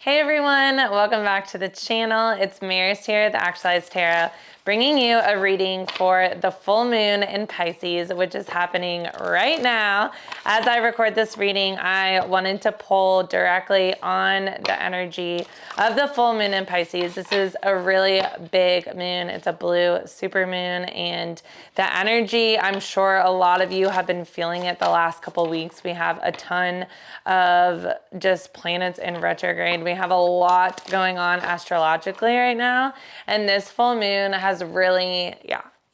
Hey everyone, welcome back to the channel. It's Maris here, the Actualized Tarot, bringing you a reading for the full moon in Pisces, which is happening right now. As I record this reading, I wanted to pull directly on the energy of the full moon in Pisces. This is a really big moon. It's a blue super moon, and the energy, I'm sure a lot of you have been feeling it the last couple weeks. We have a ton of just planets in retrograde. We have a lot going on astrologically right now, and this full moon has really,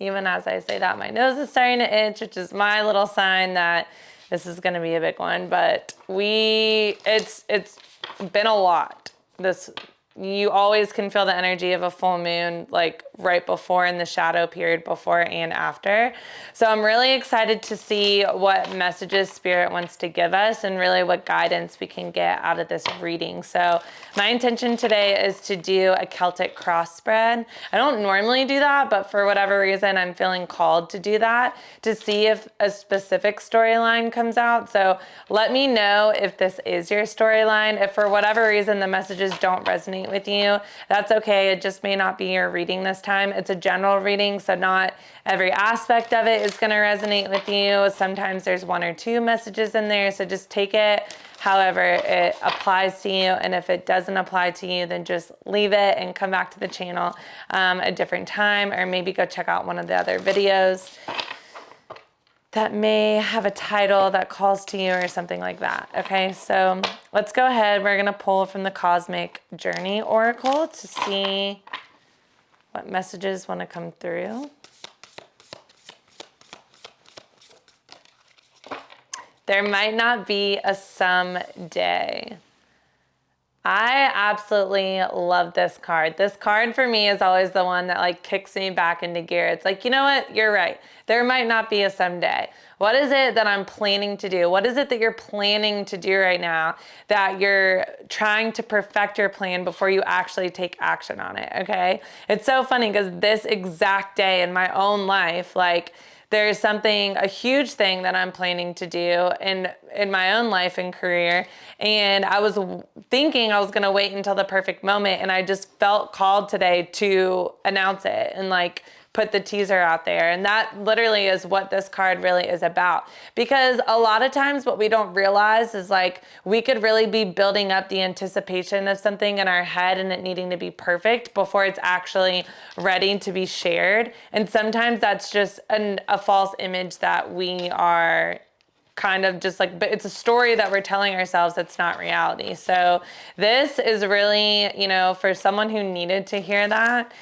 even as I say that, my nose is starting to itch, which is my little sign that this is going to be a big one. But it's been a lot. You always can feel the energy of a full moon, like right before, in the shadow period before and after. So I'm really excited to see what messages Spirit wants to give us and really what guidance we can get out of this reading. So my intention today is to do a Celtic cross spread. I don't normally do that, but for whatever reason, I'm feeling called to do that to see if a specific storyline comes out. So let me know if this is your storyline. If for whatever reason the messages don't resonate with you, that's okay. It just may not be your reading this time. It's a general reading, so not every aspect of it is going to resonate with you. Sometimes there's one or two messages in there, so just take it however it applies to you. And if it doesn't apply to you, then just leave it and come back to the channel a different time, or maybe go check out one of the other videos that may have a title that calls to you or something like that. Okay, so let's go ahead. We're gonna pull from the Cosmic Journey Oracle to see what messages want to come through. There might not be a someday. I absolutely love this card. This card for me is always the one that like kicks me back into gear. It's like, you know what? You're right. There might not be a someday. What is it that I'm planning to do? What is it that you're planning to do right now that you're trying to perfect your plan before you actually take action on it? Okay. It's so funny because this exact day in my own life, like, there's a huge thing that I'm planning to do in my own life and career. And I was thinking I was going to wait until the perfect moment. And I just felt called today to announce it and like put the teaser out there. And that literally is what this card really is about. Because a lot of times what we don't realize is like we could really be building up the anticipation of something in our head and it needing to be perfect before it's actually ready to be shared. And sometimes that's just a false image that we are kind of just like, but it's a story that we're telling ourselves that's not reality. So this is really, for someone who needed to hear that,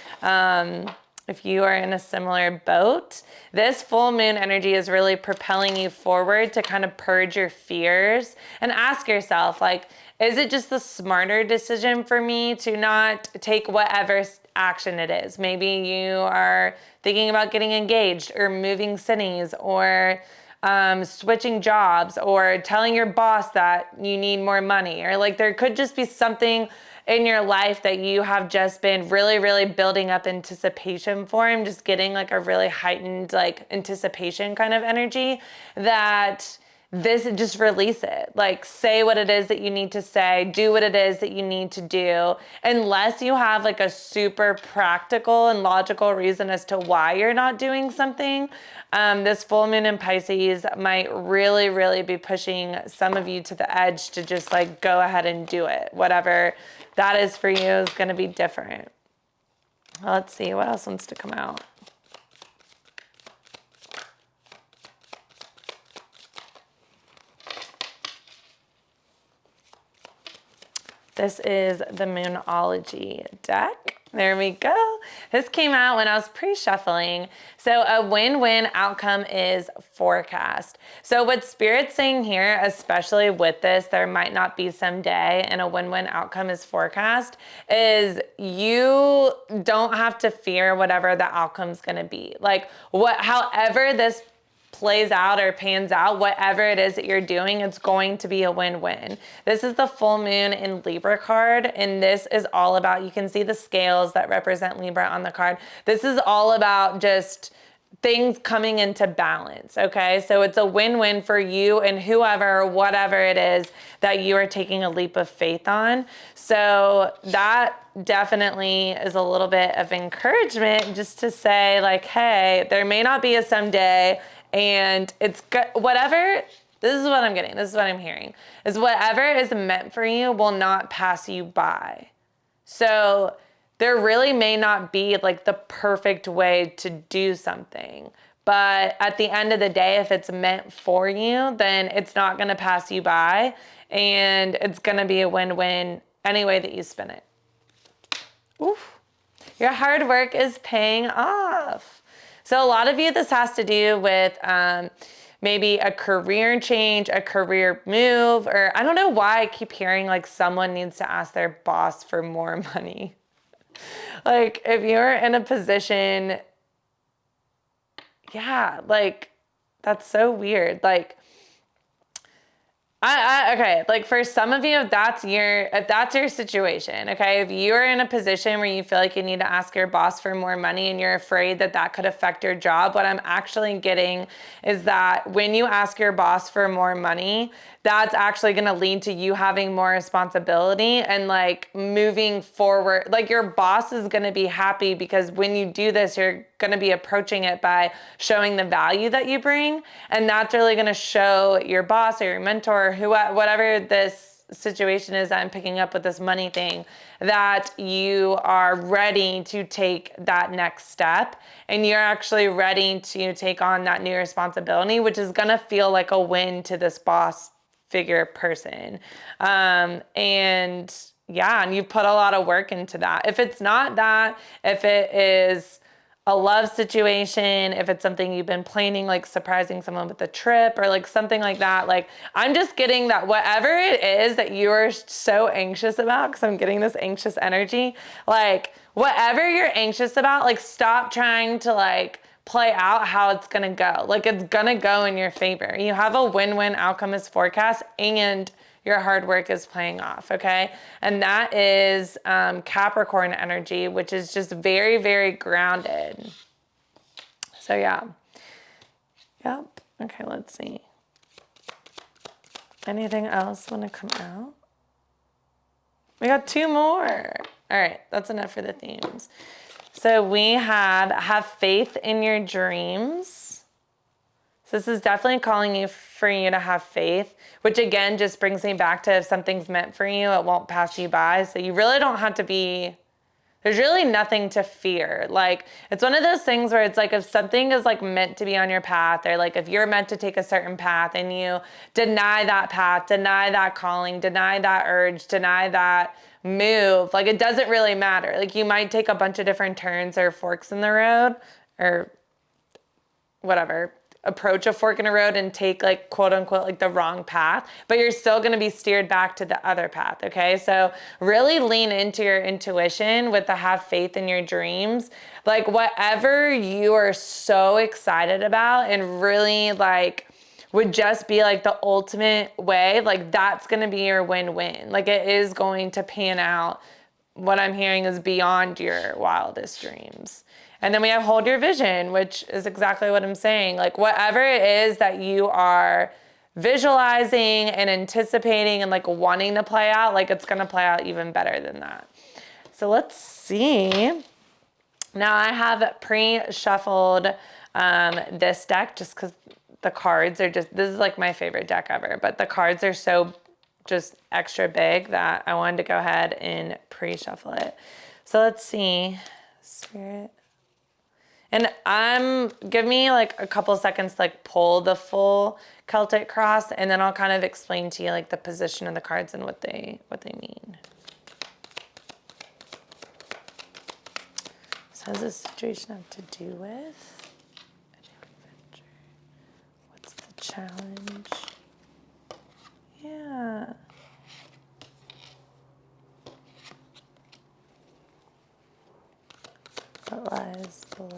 if you are in a similar boat, this full moon energy is really propelling you forward to kind of purge your fears and ask yourself, like, is it just the smarter decision for me to not take whatever action it is? Maybe you are thinking about getting engaged or moving cities or switching jobs or telling your boss that you need more money, or like there could just be something in your life that you have just been really, really building up anticipation for, and just getting like a really heightened like anticipation kind of energy that this, just release it. Like, say what it is that you need to say, do what it is that you need to do, unless you have like a super practical and logical reason as to why you're not doing something. This full moon in Pisces might really, really be pushing some of you to the edge to just like go ahead and do it. Whatever that is for you is going to be different. Let's see what else wants to come out. This is the Moonology deck. There we go. This came out when I was pre-shuffling. So a win-win outcome is forecast. So what Spirit's saying here, especially with this, there might not be someday, and a win-win outcome is forecast, is you don't have to fear whatever the outcome's gonna be. Like, however this plays out or pans out, whatever it is that you're doing, it's going to be a win-win. This is the full moon in Libra card, and this is all about, you can see the scales that represent Libra on the card. This is all about just things coming into balance, okay? So it's a win-win for you and whoever, whatever it is that you are taking a leap of faith on. So that definitely is a little bit of encouragement just to say like, hey, there may not be a someday, and it's whatever. This is what I'm getting. This is what I'm hearing is whatever is meant for you will not pass you by. So there really may not be like the perfect way to do something. But at the end of the day, if it's meant for you, then it's not going to pass you by. And it's going to be a win-win any way that you spin it. Oof. Your hard work is paying off. So a lot of you, this has to do with maybe a career change, a career move, or I don't know why I keep hearing like someone needs to ask their boss for more money. Like if you're in a position, yeah, like that's so weird. Like okay, like for some of you, if that's your situation, okay, if you're in a position where you feel like you need to ask your boss for more money and you're afraid that that could affect your job, what I'm actually getting is that when you ask your boss for more money, that's actually going to lead to you having more responsibility and like moving forward. Like your boss is going to be happy because when you do this, you're going to be approaching it by showing the value that you bring. And that's really going to show your boss or your mentor or whatever this situation is that I'm picking up with this money thing, that you are ready to take that next step and you're actually ready to take on that new responsibility, which is going to feel like a win to this boss figure person. And yeah, and you put a lot of work into that. If it's not that, if it is a love situation, if it's something you've been planning, like surprising someone with a trip or like something like that, like I'm just getting that whatever it is that you're so anxious about, because I'm getting this anxious energy, like whatever you're anxious about, like stop trying to like play out how it's gonna go. Like it's gonna go in your favor. You have a win-win outcome as forecast and your hard work is paying off, okay? And that is Capricorn energy, which is just very, very grounded. So yeah. Yep. Okay, let's see. Anything else want to come out? We got 2 more. All right, that's enough for the themes. So we have faith in your dreams. So this is definitely calling you for you to have faith, which again, just brings me back to if something's meant for you, it won't pass you by. So you really don't have to be, there's really nothing to fear. Like it's one of those things where it's like, if something is like meant to be on your path, or like if you're meant to take a certain path and you deny that path, deny that calling, deny that urge, deny that move, like it doesn't really matter. Like you might take a bunch of different turns or forks in the road or whatever, approach a fork in a road and take like quote unquote like the wrong path, but you're still going to be steered back to the other path. Okay. So really lean into your intuition with the have faith in your dreams. Like whatever you are so excited about and really like would just be like the ultimate way, like that's going to be your win-win. Like it is going to pan out. What I'm hearing is beyond your wildest dreams. And then we have hold your vision, which is exactly what I'm saying. Like whatever it is that you are visualizing and anticipating and like wanting to play out, like it's going to play out even better than that. So let's see. Now I have pre-shuffled this deck just because the cards are just, this is like my favorite deck ever, but the cards are so just extra big that I wanted to go ahead and pre-shuffle it. So let's see. Spirit. And give me like a couple seconds to like pull the full Celtic cross, and then I'll kind of explain to you like the position of the cards and what they mean. So what does this situation have to do with? What's the challenge? Yeah. What lies below?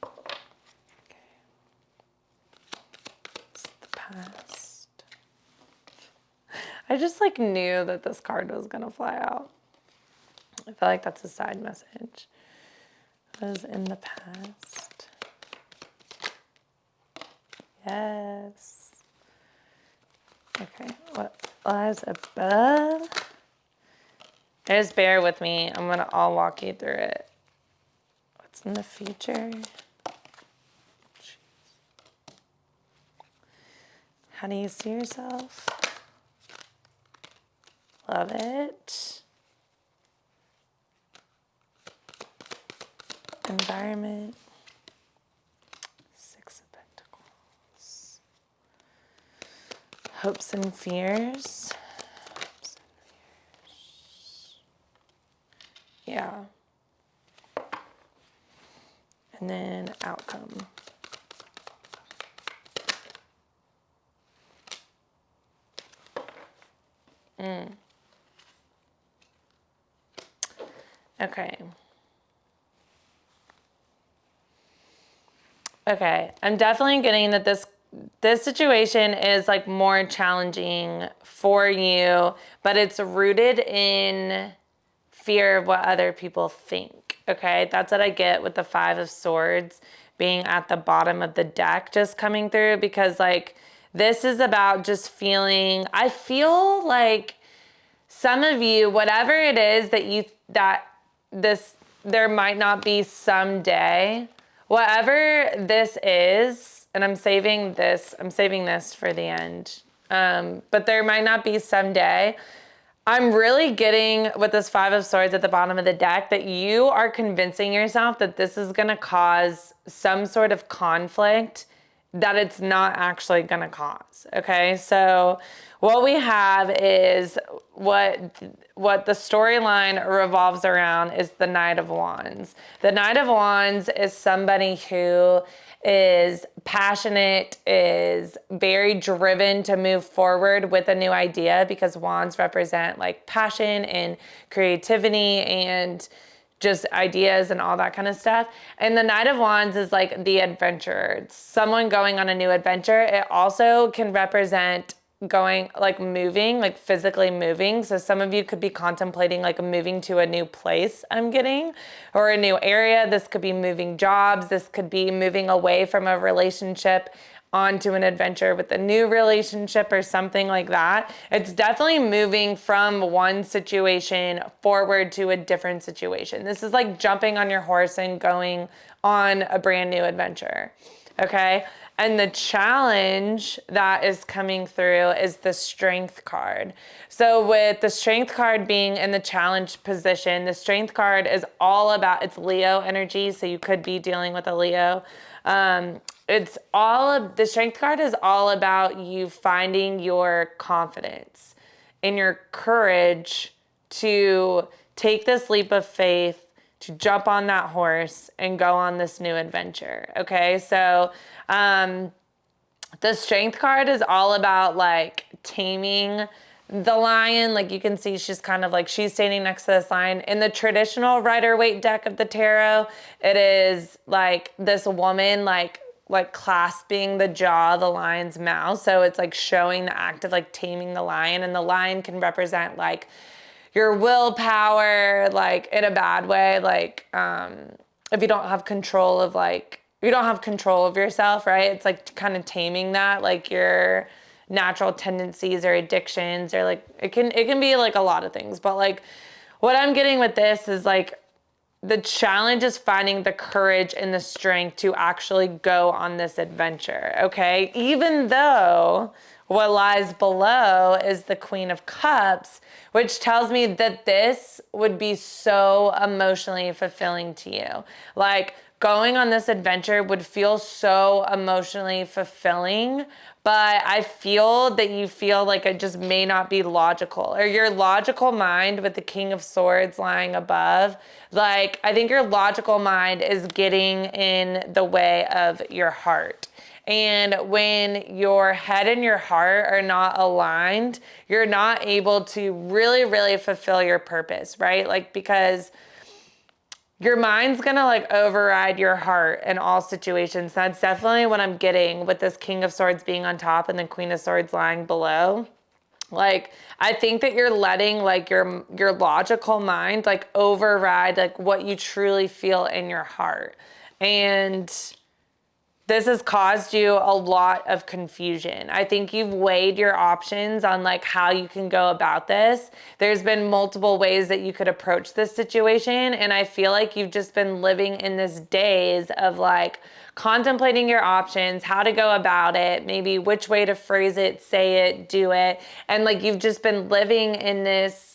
Okay. It's the past. I just like knew that this card was gonna fly out. I feel like that's a side message. Was in the past. Yes. Okay, what lies above? Just bear with me. I'll walk you through it. What's in the future? Jeez. How do you see yourself? Love it. Environment. Six of Pentacles. Hopes and fears. Hopes and fears. Yeah. And then outcome. Okay. Okay. I'm definitely getting that this situation is like more challenging for you, but it's rooted in fear of what other people think. Okay. That's what I get with the Five of Swords being at the bottom of the deck just coming through, because like this is about just feeling, I feel like some of you, whatever it is there might not be someday, whatever this is, and I'm saving this for the end. But there might not be someday. I'm really getting with this Five of Swords at the bottom of the deck that you are convincing yourself that this is going to cause some sort of conflict that it's not actually going to cause. Okay. So what we have is what the storyline revolves around is the Knight of Wands. The Knight of Wands is somebody who is passionate, is very driven to move forward with a new idea, because wands represent like passion and creativity and just ideas and all that kind of stuff. And the Knight of Wands is like the adventurer. It's someone going on a new adventure. It also can represent going like moving, like physically moving. So some of you could be contemplating like moving to a new place, I'm getting, or a new area. This could be moving jobs. This could be moving away from a relationship onto an adventure with a new relationship or something like that. It's definitely moving from one situation forward to a different situation. This is like jumping on your horse and going on a brand new adventure. Okay. And the challenge that is coming through is the Strength card. So with the Strength card being in the challenge position, the Strength card is all about, it's Leo energy. So you could be dealing with a Leo. The Strength card is all about you finding your confidence and your courage to take this leap of faith, to jump on that horse and go on this new adventure. Okay. So, the Strength card is all about like taming the lion. Like you can see she's kind of like, she's standing next to this lion. In the traditional Rider-Waite deck of the tarot, it is like this woman like clasping the jaw of the lion's mouth. So it's like showing the act of like taming the lion, and the lion can represent like your willpower, like in a bad way. Like, if you don't have control of yourself, right? It's like kind of taming that, like your natural tendencies or addictions, or like, it can be like a lot of things, but like what I'm getting with this is like, the challenge is finding the courage and the strength to actually go on this adventure, okay? Even though what lies below is the Queen of Cups, which tells me that this would be so emotionally fulfilling to you. Like going on this adventure would feel so emotionally fulfilling, but I feel that you feel like it just may not be logical, or your logical mind with the King of Swords lying above. Like, I think your logical mind is getting in the way of your heart. And when your head and your heart are not aligned, you're not able to really, really fulfill your purpose, right? Like, because your mind's gonna like override your heart in all situations. That's definitely what I'm getting with this King of Swords being on top and the Queen of Swords lying below. Like, I think that you're letting like your logical mind like override like what you truly feel in your heart. And this has caused you a lot of confusion. I think you've weighed your options on like how you can go about this. There's been multiple ways that you could approach this situation. And I feel like you've just been living in this daze of like contemplating your options, how to go about it, maybe which way to phrase it, say it, do it. And like you've just been living in this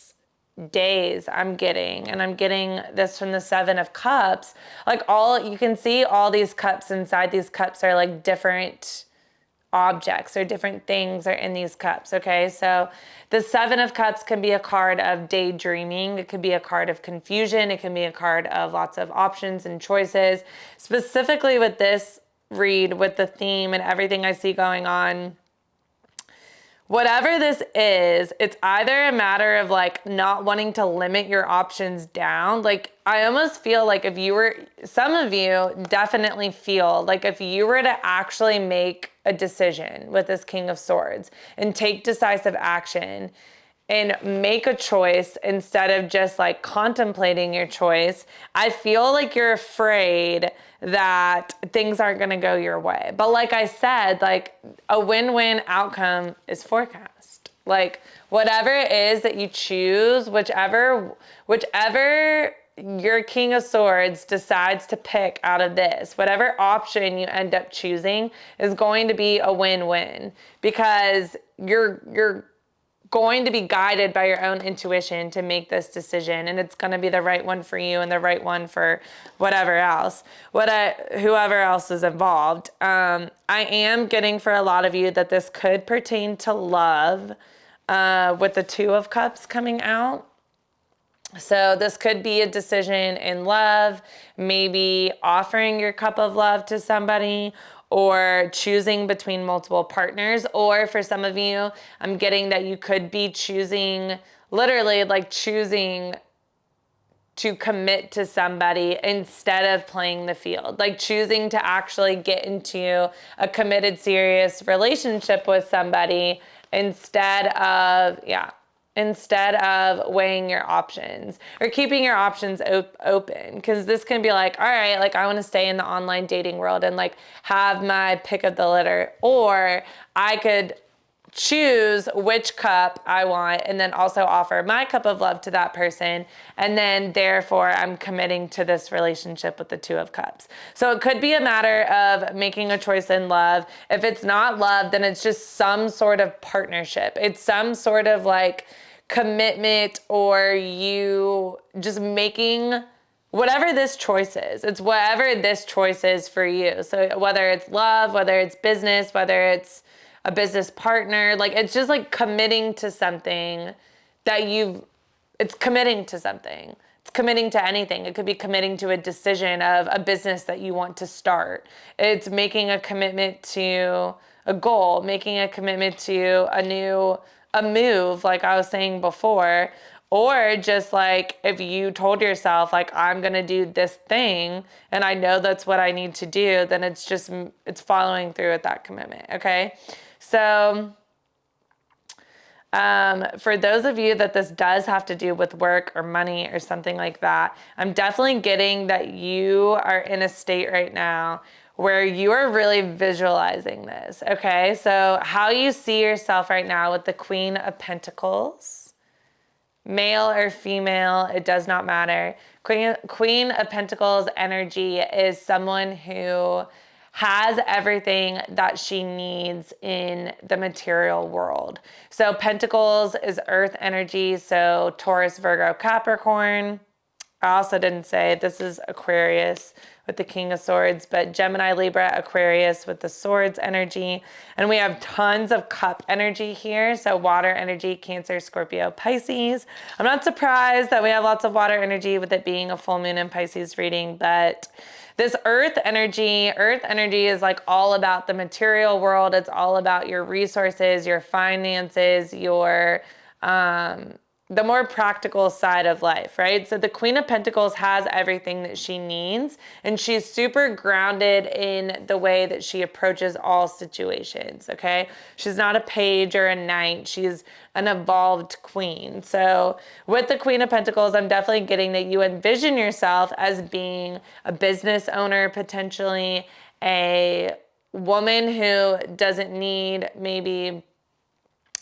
days I'm getting, and I'm getting this from the 7 of Cups. Like you can see all these cups inside these cups are like different objects or different things are in these cups. Okay. So the 7 of Cups can be a card of daydreaming. It could be a card of confusion. It can be a card of lots of options and choices. Specifically with this read, with the theme and everything I see going on, whatever this is, it's either a matter of like not wanting to limit your options down. Like I almost feel like some of you definitely feel like if you were to actually make a decision with this King of Swords and take decisive action and make a choice instead of just like contemplating your choice, I feel like you're afraid that things aren't going to go your way. But like I said, like a win-win outcome is forecast. Like whatever it is that you choose, whichever your King of Swords decides to pick out of this, whatever option you end up choosing is going to be a win-win, because you're going to be guided by your own intuition to make this decision, and it's going to be the right one for you and the right one for whoever else is involved. I am getting for a lot of you that this could pertain to love, with the 2 of Cups coming out. So this could be a decision in love, maybe offering your cup of love to somebody, or choosing between multiple partners. Or for some of you, I'm getting that you could be literally choosing to commit to somebody instead of playing the field, like choosing to actually get into a committed, serious relationship with somebody instead of weighing your options or keeping your options open. Because this can be like, all right, like I want to stay in the online dating world and like have my pick of the litter, or I could choose which cup I want and then also offer my cup of love to that person, and then therefore I'm committing to this relationship with the 2 of Cups. So it could be a matter of making a choice in love. If it's not love, then it's just some sort of partnership. It's some sort of like commitment, or you just making whatever this choice is. It's whatever this choice is for you. So whether it's love, whether it's business, whether it's a business partner, like it's just like committing to something it's committing to something. It's committing to anything. It could be committing to a decision of a business that you want to start. It's making a commitment to a goal, making a commitment to a move, like I was saying before. Or just like if you told yourself like, I'm going to do this thing and I know that's what I need to do, then it's following through with that commitment. Okay. So for those of you that this does have to do with work or money or something like that, I'm definitely getting that you are in a state right now where you are really visualizing this. Okay. So how you see yourself right now with the Queen of Pentacles, male or female, it does not matter. Queen of Pentacles energy is someone who has everything that she needs in the material world. So Pentacles is earth energy, so Taurus, Virgo, Capricorn. I also didn't say this is Aquarius with the King of Swords, but Gemini, Libra, Aquarius with the Swords energy. And we have tons of cup energy here. So water energy, Cancer, Scorpio, Pisces. I'm not surprised that we have lots of water energy with it being a full moon in Pisces reading, but this earth energy is like all about the material world. It's all about your resources, your finances, your the more practical side of life, right? So the Queen of Pentacles has everything that she needs, and she's super grounded in the way that she approaches all situations, okay? She's not a page or a knight. She's an evolved queen. So with the Queen of Pentacles, I'm definitely getting that you envision yourself as being a business owner, potentially a woman who doesn't need maybe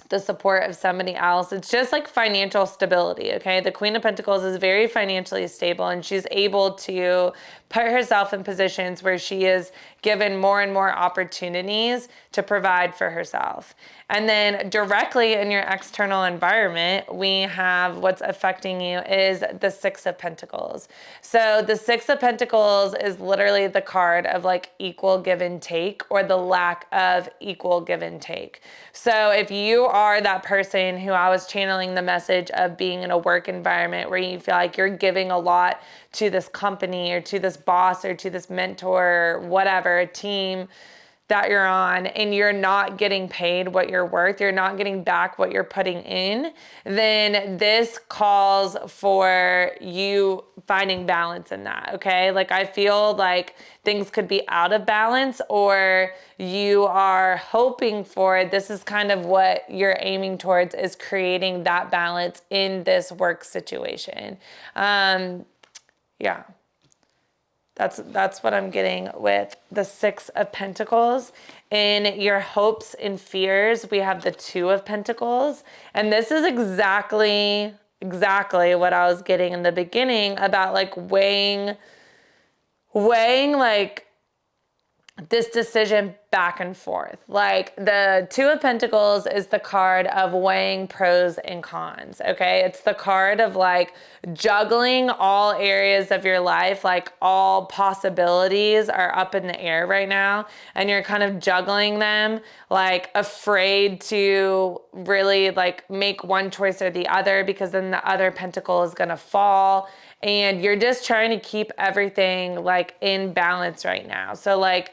the support of somebody else. It's just like financial stability, okay? The Queen of Pentacles is very financially stable, and she's able to put herself in positions where she is given more and more opportunities to provide for herself. And then directly in your external environment, we have what's affecting you is the Six of Pentacles. So the Six of Pentacles is literally the card of like equal give and take, or the lack of equal give and take. So if you are that person who I was channeling the message of being in a work environment where you feel like you're giving a lot to this company or to this boss or to this mentor, whatever, a team that you're on, and you're not getting paid what you're worth, you're not getting back what you're putting in, then this calls for you finding balance in that, okay? Like I feel like things could be out of balance, or you are hoping for, this is kind of what you're aiming towards, is creating that balance in this work situation. Yeah. That's what I'm getting with the Six of Pentacles. In your hopes and fears, we have the Two of Pentacles. And this is exactly what I was getting in the beginning about like weighing like this decision back and forth. Like the Two of Pentacles is the card of weighing pros and cons, okay? It's the card of like juggling all areas of your life, like all possibilities are up in the air right now, and you're kind of juggling them, like afraid to really like make one choice or the other, because then the other pentacle is gonna fall, and you're just trying to keep everything like in balance right now. So like,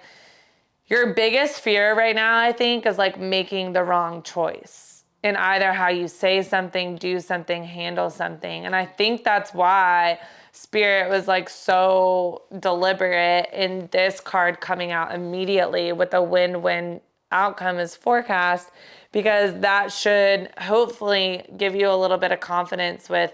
your biggest fear right now, I think, is like making the wrong choice in either how you say something, do something, handle something. And I think that's why Spirit was like so deliberate in this card coming out immediately with a win-win outcome as forecast, because that should hopefully give you a little bit of confidence with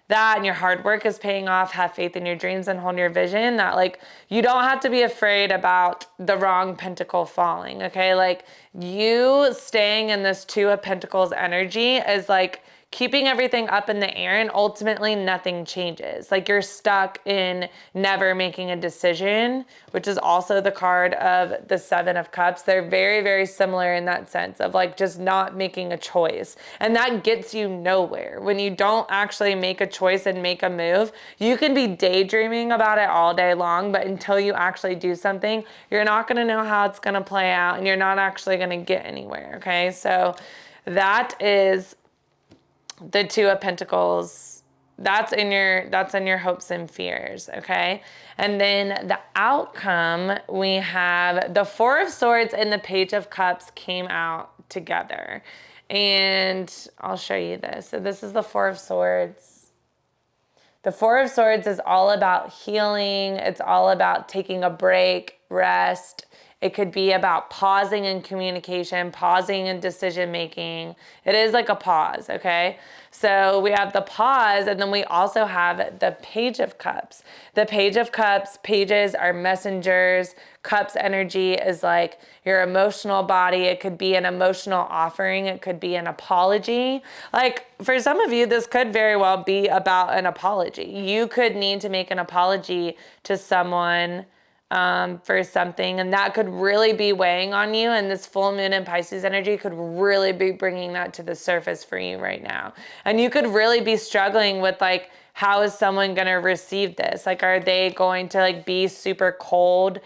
that, and your hard work is paying off. Have faith in your dreams and hold your vision, that like you don't have to be afraid about the wrong pentacle falling, okay? Like you staying in this Two of Pentacles energy is like keeping everything up in the air, and ultimately nothing changes. Like you're stuck in never making a decision, which is also the card of the Seven of Cups. They're very, very similar in that sense of like just not making a choice. And that gets you nowhere. When you don't actually make a choice and make a move, you can be daydreaming about it all day long, but until you actually do something, you're not going to know how it's going to play out, and you're not actually going to get anywhere, okay? So that is the Two of Pentacles. That's in your hopes and fears, okay? And then the outcome, we have the Four of Swords and the Page of Cups came out together. And I'll show you this. So this is the Four of Swords. The Four of Swords is all about healing. It's all about taking a break, rest. It could be about pausing in communication, pausing in decision making. It is like a pause, okay? So we have the pause, and then we also have the Page of Cups. The Page of Cups, pages are messengers. Cups energy is like your emotional body. It could be an emotional offering. It could be an apology. Like for some of you, this could very well be about an apology. You could need to make an apology to someone for something, and that could really be weighing on you, and this full moon in Pisces energy could really be bringing that to the surface for you right now. And you could really be struggling with like, how is someone going to receive this? Like, are they going to like be super cold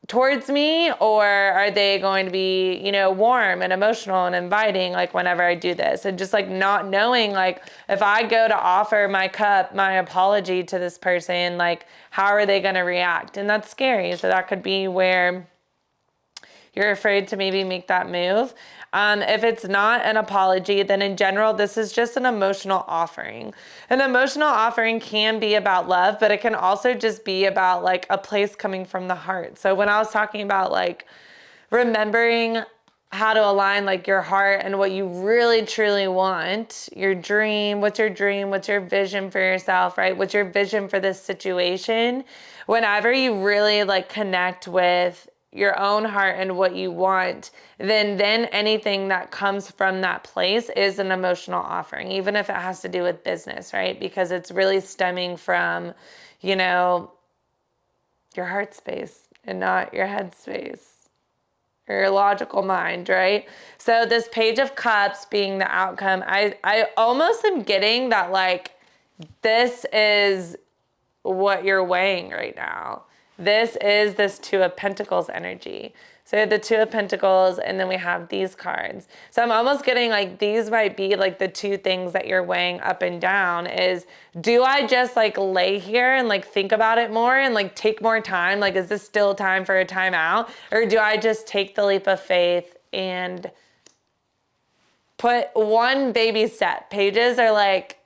towards me, or are they going to be, you know, warm and emotional and inviting, like whenever I do this? And just like not knowing, like if I go to offer my apology to this person, like how are they going to react? And that's scary. So that could be where You're afraid to maybe make that move. If it's not an apology, then in general, this is just an emotional offering. An emotional offering can be about love, but it can also just be about like a place coming from the heart. So when I was talking about like remembering how to align like your heart and what you really truly want, your dream, what's your vision for yourself, right? What's your vision for this situation? Whenever you really like connect with your own heart and what you want, then anything that comes from that place is an emotional offering, even if it has to do with business, right? Because it's really stemming from, you know, your heart space and not your head space or your logical mind, right? So this Page of Cups being the outcome, I almost am getting that like this is what you're weighing right now. This is this Two of Pentacles energy. So the Two of Pentacles, and then we have these cards. So I'm almost getting like these might be like the two things that you're weighing up and down is, do I just like lay here and like think about it more and like take more time? Like, is this still time for a timeout? Or do I just take the leap of faith and put one baby step? Pages are like,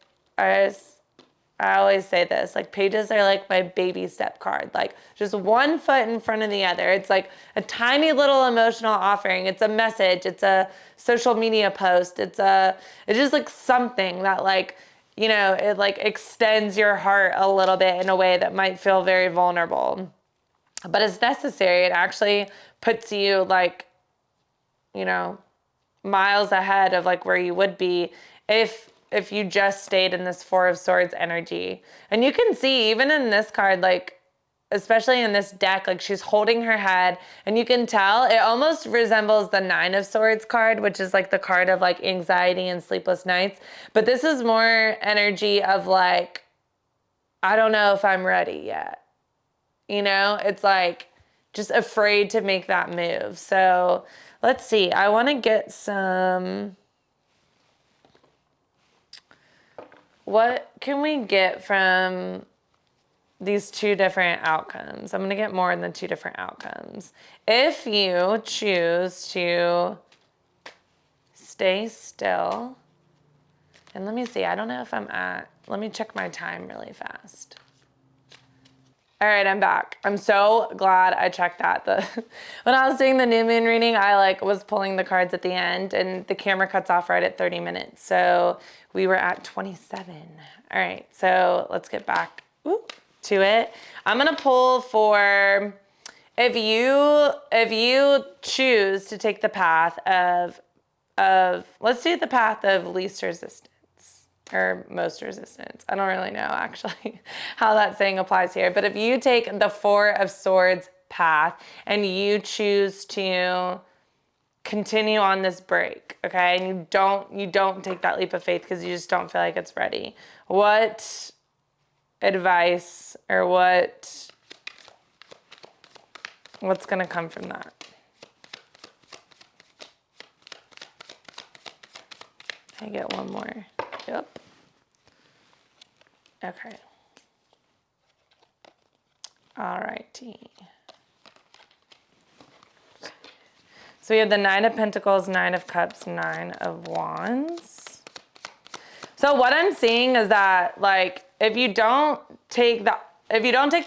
I always say this, like pages are like my baby step card, like just one foot in front of the other. It's like a tiny little emotional offering. It's a message. It's a social media post. It's just like something that like, you know, it like extends your heart a little bit in a way that might feel very vulnerable, but it's necessary. It actually puts you like, you know, miles ahead of like where you would be if you just stayed in this Four of Swords energy. And you can see even in this card, like, especially in this deck, like she's holding her head and you can tell it almost resembles the Nine of Swords card, which is like the card of like anxiety and sleepless nights. But this is more energy of like, I don't know if I'm ready yet. You know, it's like just afraid to make that move. So let's see, I want to get some, what can we get from these two different outcomes? I'm going to get more in the two different outcomes. If you choose to stay still, and let me see, I don't know if I'm at, let me check my time really fast. All right, I'm back. I'm so glad I checked that. When I was doing the new moon reading, I like was pulling the cards at the end and the camera cuts off right at 30 minutes. So we were at 27. All right, so let's get back to it. I'm gonna pull for, if you choose to take the path of let's do the path of least resistance. Or most resistance. I don't really know actually how that saying applies here. But if you take the Four of Swords path and you choose to continue on this break, okay, and you don't take that leap of faith because you just don't feel like it's ready, what advice or what's gonna come from that? I get one more. Yep. Okay. All righty. So we have the Nine of Pentacles, Nine of Cups, Nine of Wands. So what I'm seeing is that like if you don't take the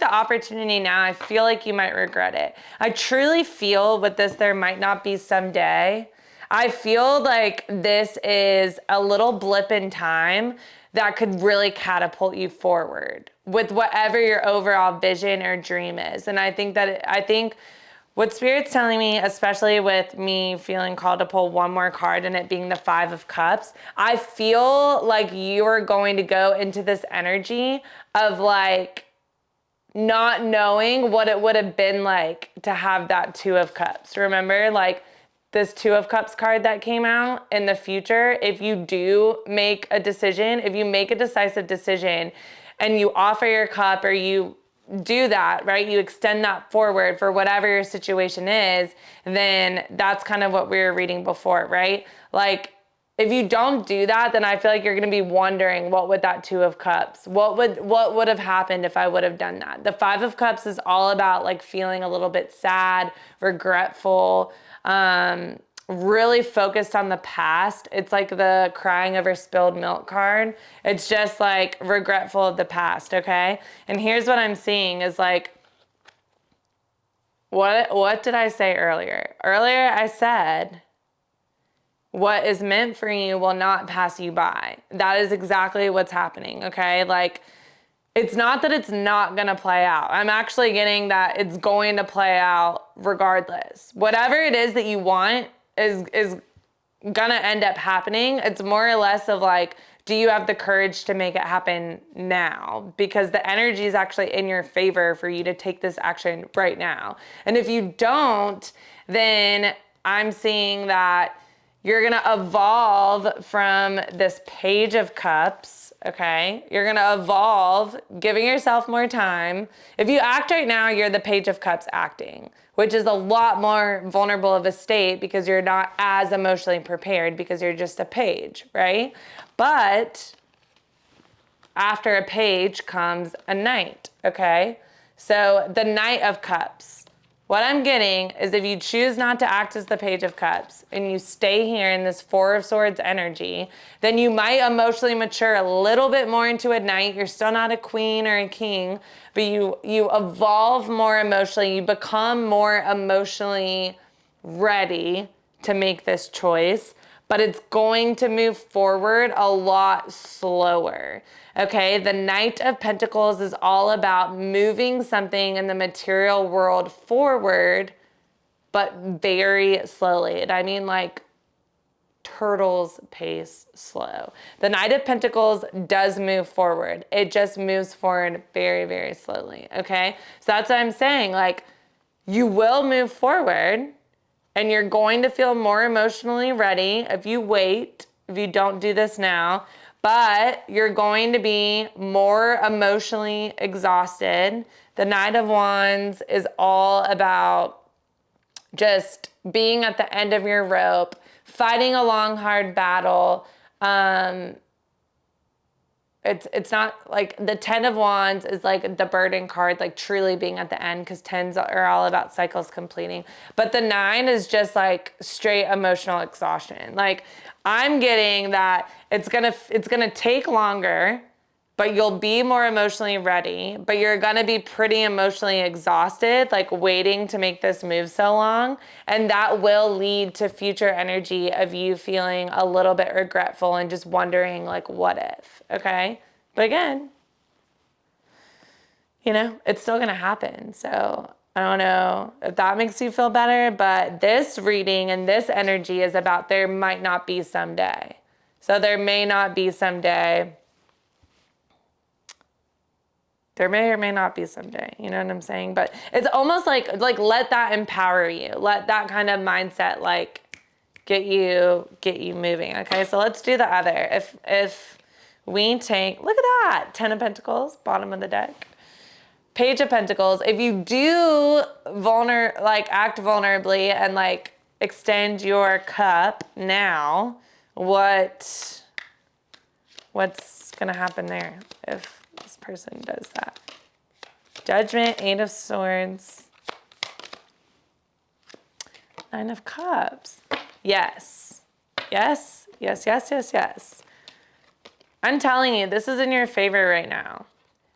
opportunity now, I feel like you might regret it. I truly feel with this there might not be someday. I feel like this is a little blip in time that could really catapult you forward with whatever your overall vision or dream is. And I think what Spirit's telling me, especially with me feeling called to pull one more card and it being the Five of Cups, I feel like you're going to go into this energy of like not knowing what it would have been like to have that Two of Cups. Remember, like, this Two of Cups card that came out in the future, if you do make a decision, if you make a decisive decision and you offer your cup or you do that, right? You extend that forward for whatever your situation is, then that's kind of what we were reading before, right? Like if you don't do that, then I feel like you're going to be wondering, what would that Two of Cups, what would have happened if I would have done that? The Five of Cups is all about like feeling a little bit sad, regretful, really focused on the past. It's like the crying over spilled milk card. It's just like regretful of the past, okay? And here's what I'm seeing is like, what did I say earlier? Earlier I said, what is meant for you will not pass you by. That is exactly what's happening, okay? Like, it's not that it's not gonna play out. I'm actually getting that it's going to play out regardless. Whatever it is that you want is gonna end up happening. It's more or less of like, do you have the courage to make it happen now? Because the energy is actually in your favor for you to take this action right now. And if you don't, then I'm seeing that you're gonna evolve from this Page of Cups, okay? You're gonna evolve, giving yourself more time. If you act right now, you're the Page of Cups acting, which is a lot more vulnerable of a state because you're not as emotionally prepared because you're just a page, right? But after a page comes a knight, okay? So the Knight of Cups. What I'm getting is if you choose not to act as the Page of Cups and you stay here in this Four of Swords energy, then you might emotionally mature a little bit more into a knight. You're still not a queen or a king, but you evolve more emotionally. You become more emotionally ready to make this choice, but it's going to move forward a lot slower. Okay, the Knight of Pentacles is all about moving something in the material world forward, but very slowly. And I mean like turtle's pace slow. The Knight of Pentacles does move forward. It just moves forward very, very slowly, okay? So that's what I'm saying. Like, you will move forward and you're going to feel more emotionally ready if you wait, if you don't do this now. But you're going to be more emotionally exhausted. The Knight of Wands is all about just being at the end of your rope, fighting a long, hard battle. It's not like the Ten of Wands is like the burden card, like truly being at the end, because tens are all about cycles completing. But the Nine is just like straight emotional exhaustion. Like, I'm getting that it's gonna take longer, but you'll be more emotionally ready, but you're gonna be pretty emotionally exhausted, like waiting to make this move so long. And that will lead to future energy of you feeling a little bit regretful and just wondering like, what if, okay? But again, you know, it's still gonna happen. So I don't know if that makes you feel better, but this reading and this energy is about there might not be someday. So there may not be someday. There may or may not be someday, you know what I'm saying? But it's almost like let that empower you. Let that kind of mindset like get you moving. Okay, so let's do the other. If we take, look at that, Ten of Pentacles, bottom of the deck. Page of Pentacles. If you do act vulnerably and like extend your cup now, what's gonna happen there if this person does that? Judgment, Eight of Swords, Nine of Cups. Yes. Yes, yes, yes, yes, yes. I'm telling you, this is in your favor right now.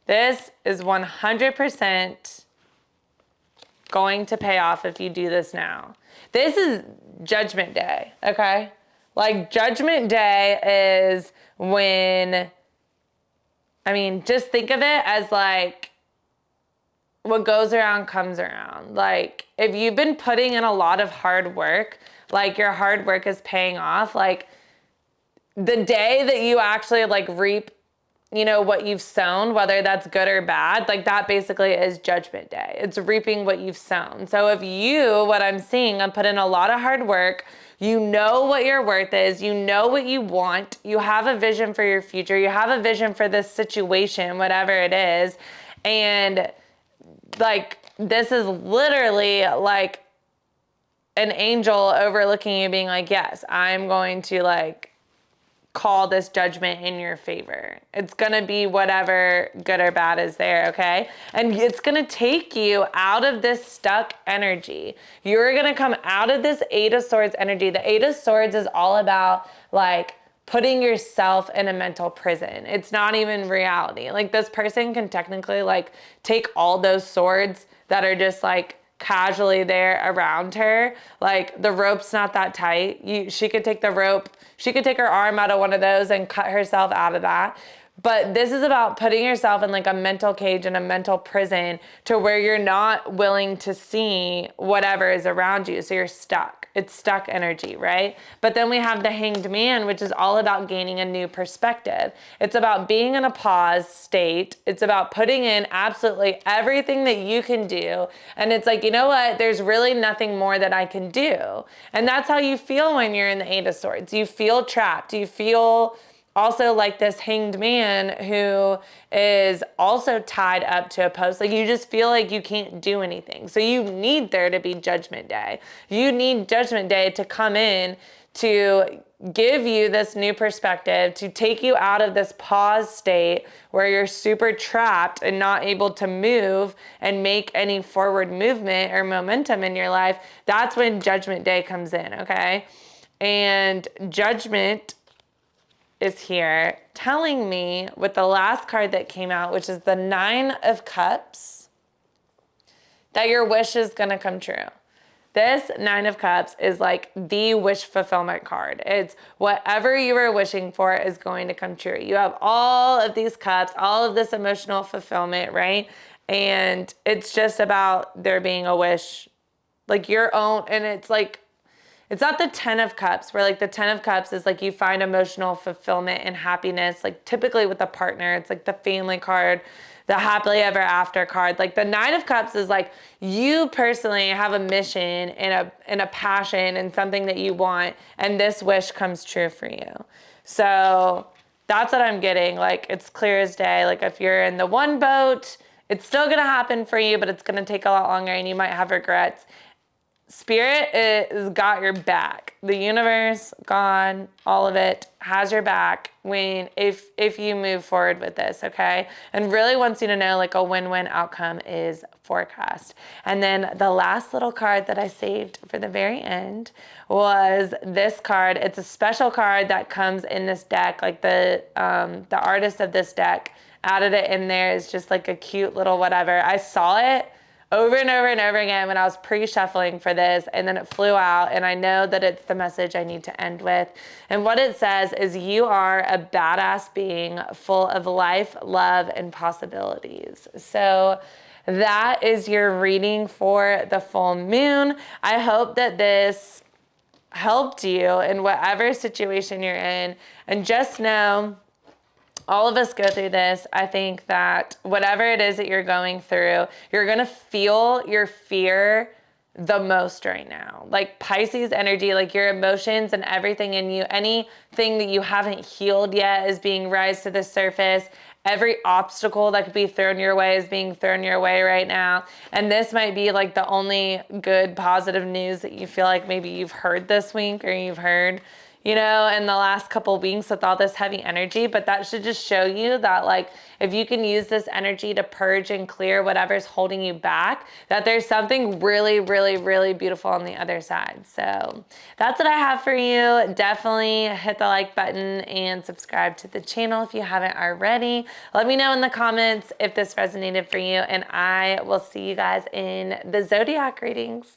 This is 100% going to pay off if you do this now. This is Judgment Day, okay? Like, Judgment Day is when, I mean, just think of it as like what goes around comes around. Like, if you've been putting in a lot of hard work, like your hard work is paying off, like the day that you actually like reap, you know, what you've sown, whether that's good or bad, like that basically is Judgment Day. It's reaping what you've sown. So if you, what I'm seeing, I put in a lot of hard work, you know what your worth is, you know what you want, you have a vision for your future, you have a vision for this situation, whatever it is, and like this is literally like an angel overlooking you being like, yes, I'm going to like call this judgment in your favor. It's going to be whatever good or bad is there, okay? And it's going to take you out of this stuck energy. You're going to come out of this Eight of Swords energy. The Eight of Swords is all about like putting yourself in a mental prison. It's not even reality. Like this person can technically like take all those swords that are just like casually there around her. Like the rope's not that tight. She could take the rope, she could take her arm out of one of those and cut herself out of that. But this is about putting yourself in like a mental cage and a mental prison to where you're not willing to see whatever is around you. So you're stuck. It's stuck energy, right? But then we have the Hanged Man, which is all about gaining a new perspective. It's about being in a pause state. It's about putting in absolutely everything that you can do. And it's like, you know what? There's really nothing more that I can do. And that's how you feel when you're in the Eight of Swords. You feel trapped. You feel also like this Hanged Man who is also tied up to a post. Like you just feel like you can't do anything. So you need there to be Judgment Day. You need Judgment Day to come in to give you this new perspective, to take you out of this pause state where you're super trapped and not able to move and make any forward movement or momentum in your life. That's when Judgment Day comes in, okay? And Judgment is here telling me with the last card that came out, which is the Nine of Cups, that your wish is going to come true. This Nine of Cups is like the wish fulfillment card. It's whatever you were wishing for is going to come true. You have all of these cups, all of this emotional fulfillment, right? And it's just about there being a wish, like your own, and it's like, it's not the Ten of Cups, where like the Ten of Cups is like you find emotional fulfillment and happiness, like typically with a partner. It's like the family card, the happily ever after card. Like the Nine of Cups is like you personally have a mission and a passion and something that you want, and this wish comes true for you. So that's what I'm getting. Like it's clear as day. Like if you're in the one boat, it's still gonna happen for you, but it's gonna take a lot longer and you might have regrets. Spirit has got your back. The universe, God, all of it has your back if you move forward with this, okay? And really wants you to know like a win-win outcome is forecast. And then the last little card that I saved for the very end was this card. It's a special card that comes in this deck. Like the artist of this deck added it in there. It's just like a cute little whatever. I saw it over and over and over again when I was pre-shuffling for this, and then it flew out, and I know that it's the message I need to end with. And what it says is you are a badass being full of life, love, and possibilities. So that is your reading for the full moon. I hope that this helped you in whatever situation you're in, and just know all of us go through this. I think that whatever it is that you're going through, you're going to feel your fear the most right now. Like Pisces energy, like your emotions and everything in you, anything that you haven't healed yet is being raised to the surface. Every obstacle that could be thrown your way is being thrown your way right now. And this might be like the only good positive news that you feel like maybe you've heard this week or you've heard, you know, in the last couple of weeks with all this heavy energy. But that should just show you that like, if you can use this energy to purge and clear whatever's holding you back, that there's something really, really, really beautiful on the other side. So that's what I have for you. Definitely hit the like button and subscribe to the channel if you haven't already. Let me know in the comments if this resonated for you, and I will see you guys in the Zodiac readings.